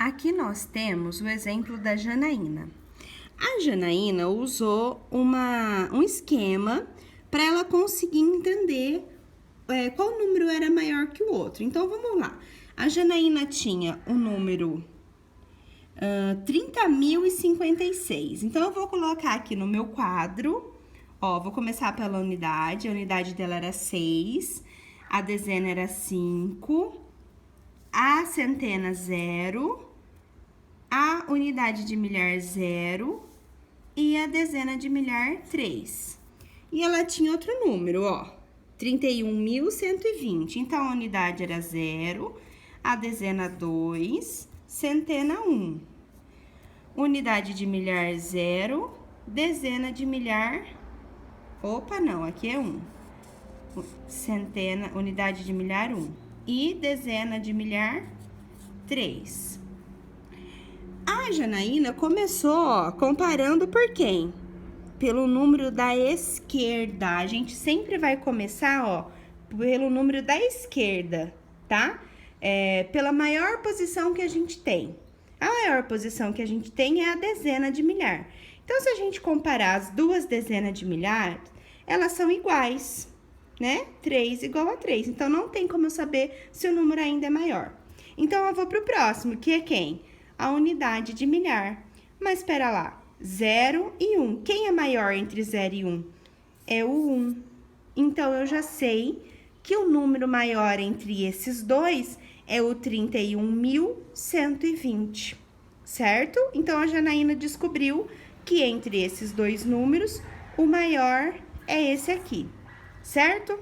Aqui nós temos o exemplo da Janaína. A Janaína usou um esquema para ela conseguir entender qual número era maior que o outro. Então, vamos lá. A Janaína tinha o número 30.056. Então, eu vou colocar aqui no meu quadro, vou começar pela unidade. A unidade dela era 6, a dezena era 5, a centena 0, a unidade de milhar 0 e a dezena de milhar 3. E ela tinha outro número, 31.120. Então, a unidade era 0, a dezena 2, centena 1. Unidade de milhar 0, dezena de milhar... aqui é 1. Centena, unidade de milhar 1. E dezena de milhar 3. A Janaína começou, comparando por quem? Pelo número da esquerda. A gente sempre vai começar, pelo número da esquerda, tá? Pela maior posição que a gente tem. A maior posição que a gente tem é a dezena de milhar. Então, se a gente comparar as duas dezenas de milhar, elas são iguais, né? 3 igual a 3. Então, não tem como eu saber se o número ainda é maior. Então, eu vou pro próximo, que é quem? A unidade de milhar. Mas, espera lá, 0 e 1. Quem é maior entre 0 e 1? É o 1. Então, eu já sei que o número maior entre esses dois é o 31.120, certo? Então, a Janaína descobriu que entre esses dois números, o maior é esse aqui, certo?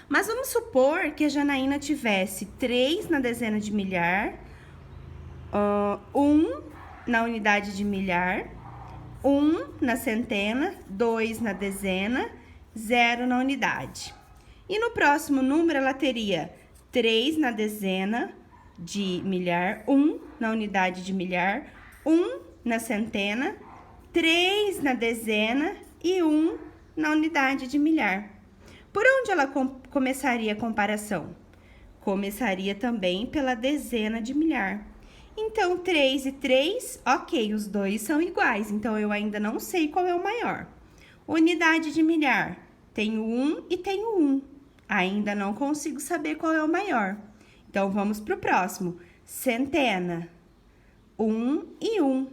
Mas vamos supor que a Janaína tivesse 3 na dezena de milhar, 1 na unidade de milhar, 1 na centena, 2 na dezena, 0 na unidade. E no próximo número, ela teria 3 na dezena de milhar, 1 na unidade de milhar, 1 na centena, 3 na dezena e 1 na unidade de milhar. Por onde ela começaria a comparação? Começaria também pela dezena de milhar. Então, 3 e 3, ok, os dois são iguais, então eu ainda não sei qual é o maior. Unidade de milhar, tenho 1 e tenho 1, ainda não consigo saber qual é o maior. Então, vamos para o próximo. Centena, 1 e 1,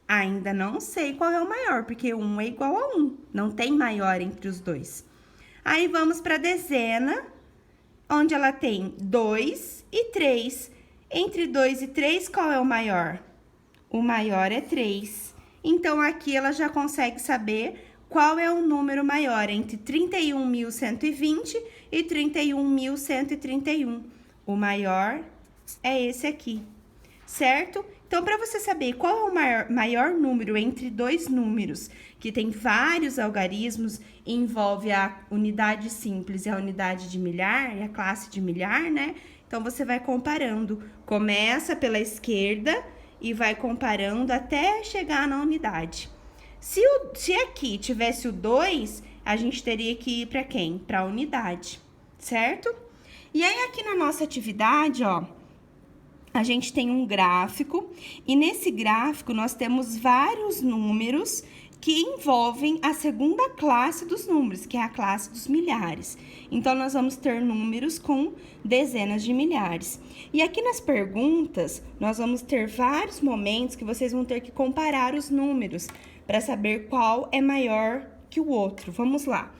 ainda não sei qual é o maior, porque 1 é igual a 1, não tem maior entre os dois. Aí, vamos para a dezena, onde ela tem 2 e 3. Entre 2 e 3, qual é o maior? O maior é 3. Então, aqui ela já consegue saber qual é o número maior entre 31.120 e 31.131. O maior é esse aqui, certo? Então, para você saber qual é o maior número entre dois números, que tem vários algarismos e envolve a unidade simples e a unidade de milhar, e a classe de milhar, né? Então, você vai comparando. Começa pela esquerda e vai comparando até chegar na unidade. Se aqui tivesse o 2, a gente teria que ir para quem? Para a unidade, certo? E aí, aqui na nossa atividade, a gente tem um gráfico, e nesse gráfico nós temos vários números que envolvem a segunda classe dos números, que é a classe dos milhares. Então, nós vamos ter números com dezenas de milhares. E aqui nas perguntas, nós vamos ter vários momentos que vocês vão ter que comparar os números para saber qual é maior que o outro. Vamos lá.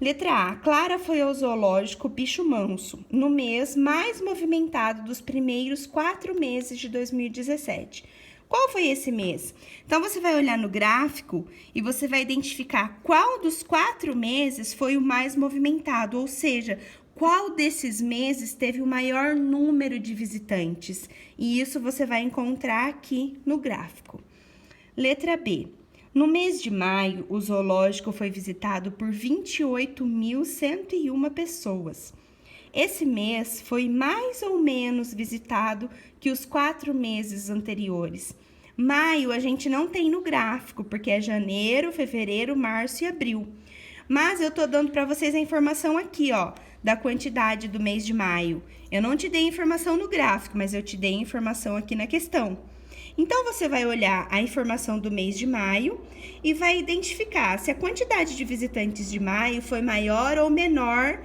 Letra A. Clara foi ao zoológico Bicho Manso, no mês mais movimentado dos primeiros 4 meses de 2017. Qual foi esse mês? Então, você vai olhar no gráfico e você vai identificar qual dos 4 meses foi o mais movimentado, ou seja, qual desses meses teve o maior número de visitantes. E isso você vai encontrar aqui no gráfico. Letra B. No mês de maio, o zoológico foi visitado por 28.101 pessoas. Esse mês foi mais ou menos visitado que os 4 meses anteriores. Maio a gente não tem no gráfico, porque é janeiro, fevereiro, março e abril. Mas eu tô dando para vocês a informação aqui, da quantidade do mês de maio. Eu não te dei informação no gráfico, mas eu te dei informação aqui na questão. Então, você vai olhar a informação do mês de maio e vai identificar se a quantidade de visitantes de maio foi maior ou menor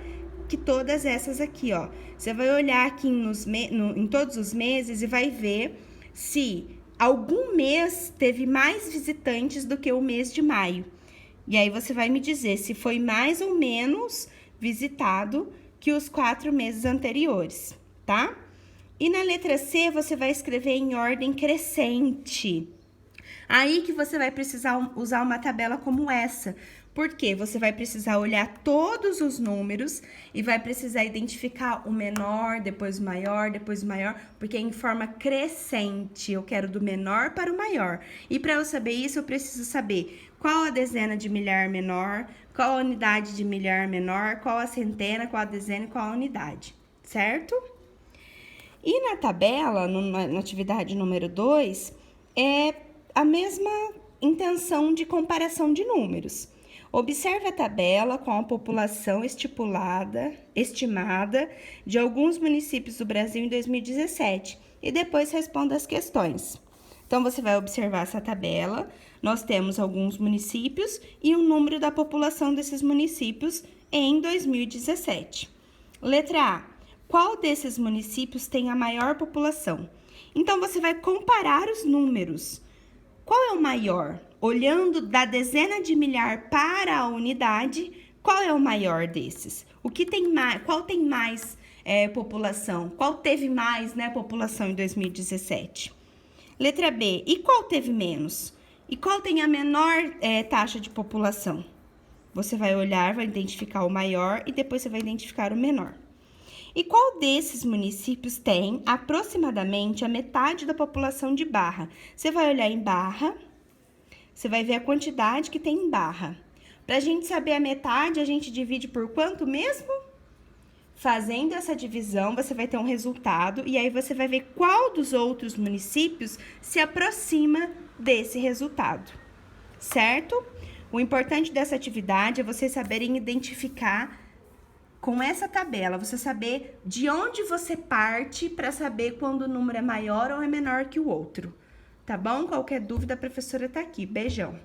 que todas essas aqui, ó. Você vai olhar aqui em todos os meses e vai ver se algum mês teve mais visitantes do que o mês de maio. E aí, você vai me dizer se foi mais ou menos visitado que os 4 meses anteriores, tá? E na letra C, você vai escrever em ordem crescente. Aí que você vai precisar usar uma tabela como essa. Porque você vai precisar olhar todos os números e vai precisar identificar o menor, depois o maior, depois o maior, porque é em forma crescente. Eu quero do menor para o maior. E para eu saber isso, eu preciso saber qual a dezena de milhar menor, qual a unidade de milhar menor, qual a centena, qual a dezena e qual a unidade, certo? E na tabela, na atividade número 2, é a mesma intenção de comparação de números. Observe a tabela com a população estimada de alguns municípios do Brasil em 2017 e depois responda as questões. Então, você vai observar essa tabela. Nós temos alguns municípios e o número da população desses municípios em 2017. Letra A. Qual desses municípios tem a maior população? Então, você vai comparar os números. Qual é o maior? Olhando da dezena de milhar para a unidade, qual é o maior desses? Qual tem mais população? Qual teve mais, população em 2017? Letra B. E qual teve menos? E qual tem a menor taxa de população? Você vai olhar, vai identificar o maior e depois você vai identificar o menor. E qual desses municípios tem aproximadamente a metade da população de Barra? Você vai olhar em Barra, você vai ver a quantidade que tem em Barra. Para a gente saber a metade, a gente divide por quanto mesmo? Fazendo essa divisão, você vai ter um resultado e aí você vai ver qual dos outros municípios se aproxima desse resultado, certo? O importante dessa atividade é vocês saberem identificar com essa tabela, você saber de onde você parte para saber quando o número é maior ou é menor que o outro, tá bom? Qualquer dúvida, a professora tá aqui. Beijão!